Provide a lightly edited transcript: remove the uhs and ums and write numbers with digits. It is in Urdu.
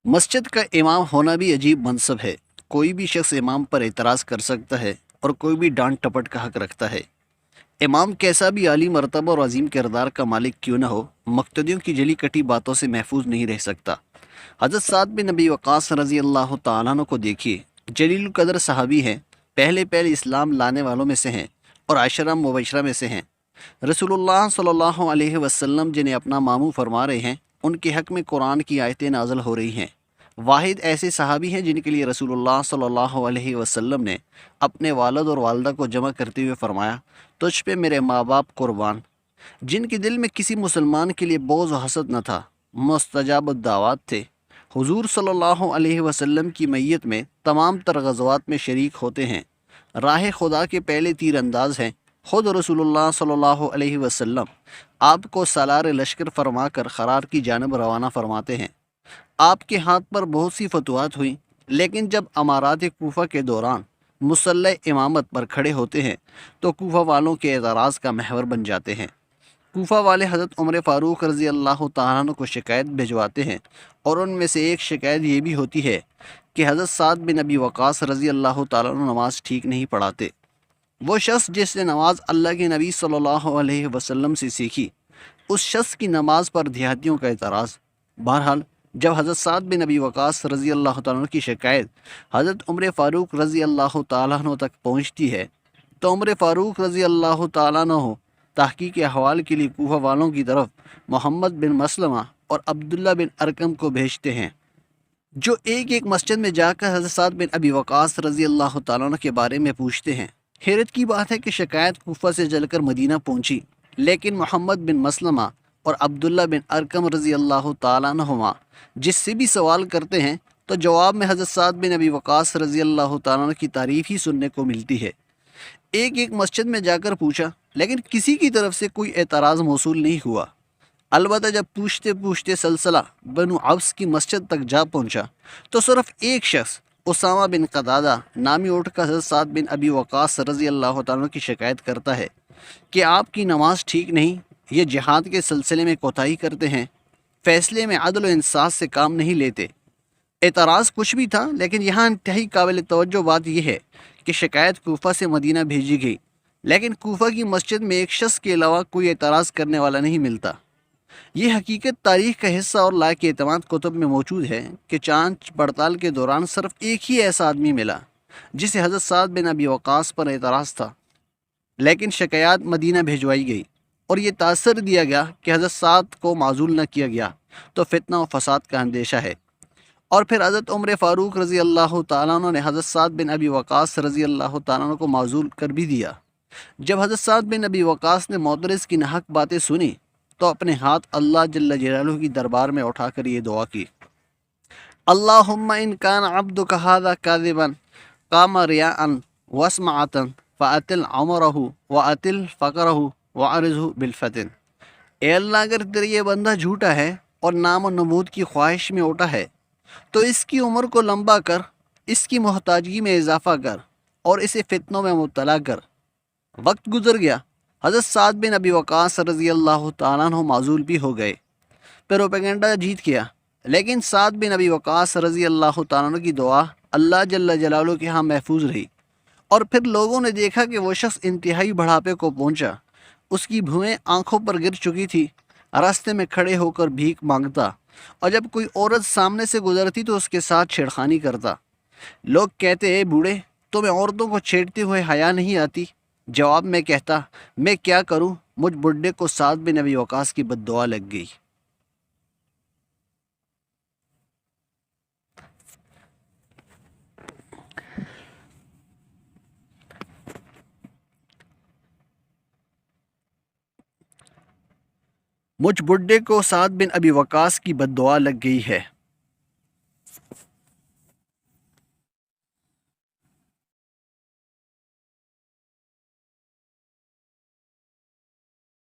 مسجد کا امام ہونا بھی عجیب منصب ہے۔ کوئی بھی شخص امام پر اعتراض کر سکتا ہے اور کوئی بھی ڈانٹ ٹپٹ کا حق رکھتا ہے۔ امام کیسا بھی عالی مرتبہ اور عظیم کردار کا مالک کیوں نہ ہو، مقتدیوں کی جلی کٹی باتوں سے محفوظ نہیں رہ سکتا۔ حضرت سعد بن نبی وقاص رضی اللہ تعالیٰ عنہ کو دیکھیے، جلیل القدر صحابی ہیں، پہلے اسلام لانے والوں میں سے ہیں اور عشرہ مبشرہ میں سے ہیں۔ رسول اللہ صلی اللہ علیہ وسلم جنہیں اپنا ماموں فرما رہے ہیں، ان کے حق میں قرآن کی آیتیں نازل ہو رہی ہیں۔ واحد ایسے صحابی ہیں جن کے لیے رسول اللہ صلی اللہ علیہ وسلم نے اپنے والد اور والدہ کو جمع کرتے ہوئے فرمایا، تجھ پہ میرے ماں باپ قربان، جن کے دل میں کسی مسلمان کے لیے بغض و حسد نہ تھا، مستجاب الدعوات تھے۔ حضور صلی اللہ علیہ وسلم کی میت میں تمام تر غزوات میں شریک ہوتے ہیں، راہ خدا کے پہلے تیر انداز ہیں۔ خود رسول اللہ صلی اللہ علیہ وسلم آپ کو سالار لشکر فرما کر خرار کی جانب روانہ فرماتے ہیں۔ آپ کے ہاتھ پر بہت سی فتوحات ہوئیں، لیکن جب امارات کوفہ کے دوران مسلح امامت پر کھڑے ہوتے ہیں تو کوفہ والوں کے اعتراض کا محور بن جاتے ہیں۔ کوفہ والے حضرت عمر فاروق رضی اللہ تعالیٰ عنہ کو شکایت بھجواتے ہیں، اور ان میں سے ایک شکایت یہ بھی ہوتی ہے کہ حضرت سعد بن نبی وقاص رضی اللہ تعالیٰ عنہ نماز ٹھیک نہیں پڑھاتے۔ وہ شخص جس نے نماز اللہ کے نبی صلی اللہ علیہ وسلم سے سیکھی، اس شخص کی نماز پر دیہاتیوں کا اعتراض۔ بہرحال جب حضرت سعد بن نبی وقاص رضی اللہ تعالیٰ عنہ کی شکایت حضرت عمر فاروق رضی اللہ تعالیٰ عنہ تک پہنچتی ہے تو عمر فاروق رضی اللہ تعالیٰ عنہ تحقیق احوال کے لیے کوفہ والوں کی طرف محمد بن مسلمہ اور عبداللہ بن ارقم کو بھیجتے ہیں، جو ایک مسجد میں جا کر حضرت سعد بن ابی وقاص رضی اللہ تعالیٰ عنہ کے بارے میں پوچھتے ہیں۔ حیرت کی بات ہے کہ شکایت کوفہ سے چل کر مدینہ پہنچی، لیکن محمد بن مسلمہ اور عبداللہ بن ارقم رضی اللہ تعالیٰ عنہما جس سے بھی سوال کرتے ہیں تو جواب میں حضرت سعد بن ابی وقاص رضی اللہ تعالیٰ عنہ کی تعریف ہی سننے کو ملتی ہے۔ ایک مسجد میں جا کر پوچھا، لیکن کسی کی طرف سے کوئی اعتراض موصول نہیں ہوا۔ البتہ جب پوچھتے پوچھتے سلسلہ بنو عبس کی مسجد تک جا پہنچا تو صرف ایک شخص اسامہ بن قتادہ نامی اٹھ کر حضرت سعد بن ابی وقاص رضی اللہ تعالیٰ عنہ کی شکایت کرتا ہے کہ آپ کی نماز ٹھیک نہیں، یہ جہاد کے سلسلے میں کوتاہی کرتے ہیں، فیصلے میں عدل و انصاف سے کام نہیں لیتے۔ اعتراض کچھ بھی تھا، لیکن یہاں انتہائی قابل توجہ بات یہ ہے کہ شکایت کوفہ سے مدینہ بھیجی گئی، لیکن کوفہ کی مسجد میں ایک شخص کے علاوہ کوئی اعتراض کرنے والا نہیں ملتا۔ یہ حقیقت تاریخ کا حصہ اور لائق اعتماد کتب میں موجود ہے کہ جانچ پڑتال کے دوران صرف ایک ہی ایسا آدمی ملا جسے حضرت سعد بن ابی وقاص پر اعتراض تھا، لیکن شکایات مدینہ بھیجوائی گئی اور یہ تاثر دیا گیا کہ حضرت سعد کو معزول نہ کیا گیا تو فتنہ و فساد کا اندیشہ ہے۔ اور پھر حضرت عمر فاروق رضی اللہ تعالیٰ عنہ نے حضرت سعد بن ابی وقاص رضی اللہ تعالیٰ عنہ کو معزول کر بھی دیا۔ جب حضرت سعد بن ابی وقاص نے معترض کی ناحق باتیں سنی تو اپنے ہاتھ اللہ جل جلالہ کی دربار میں اٹھا کر یہ دعا کی، اللہم ان کان عبدک ھذا کاذبا قام ریاء واسمعۃ فاطل عمرہ واطل فقرہ وعرضہ بالفتن۔ اے اللہ، اگر تیرا یہ بندہ جھوٹا ہے اور نام و نمود کی خواہش میں اٹھا ہے تو اس کی عمر کو لمبا کر، اس کی محتاجگی میں اضافہ کر اور اسے فتنوں میں مبتلا کر۔ وقت گزر گیا، حضرت سعد بن ابی وقاص رضی اللہ تعالیٰ عنہ معزول بھی ہو گئے، پروپیگنڈا جیت گیا، لیکن سعد بن ابی وقاص رضی اللہ تعالیٰ عنہ کی دعا اللہ جل جلالہ کے ہاں محفوظ رہی۔ اور پھر لوگوں نے دیکھا کہ وہ شخص انتہائی بڑھاپے کو پہنچا، اس کی بھویں آنکھوں پر گر چکی تھی، راستے میں کھڑے ہو کر بھیک مانگتا، اور جب کوئی عورت سامنے سے گزرتی تو اس کے ساتھ چھیڑخانی کرتا۔ لوگ کہتے، اے بوڑھے، تمہیں عورتوں کو چھیڑتے ہوئے حیا نہیں آتی؟ جواب میں کہتا، میں کیا کروں، مجھ بڈھے کو سعد بن ابی وقاص کی بد دعا لگ گئی۔ مجھ بڈھے کو سعد بن ابی وقاص کی بد دعا لگ گئی ہے۔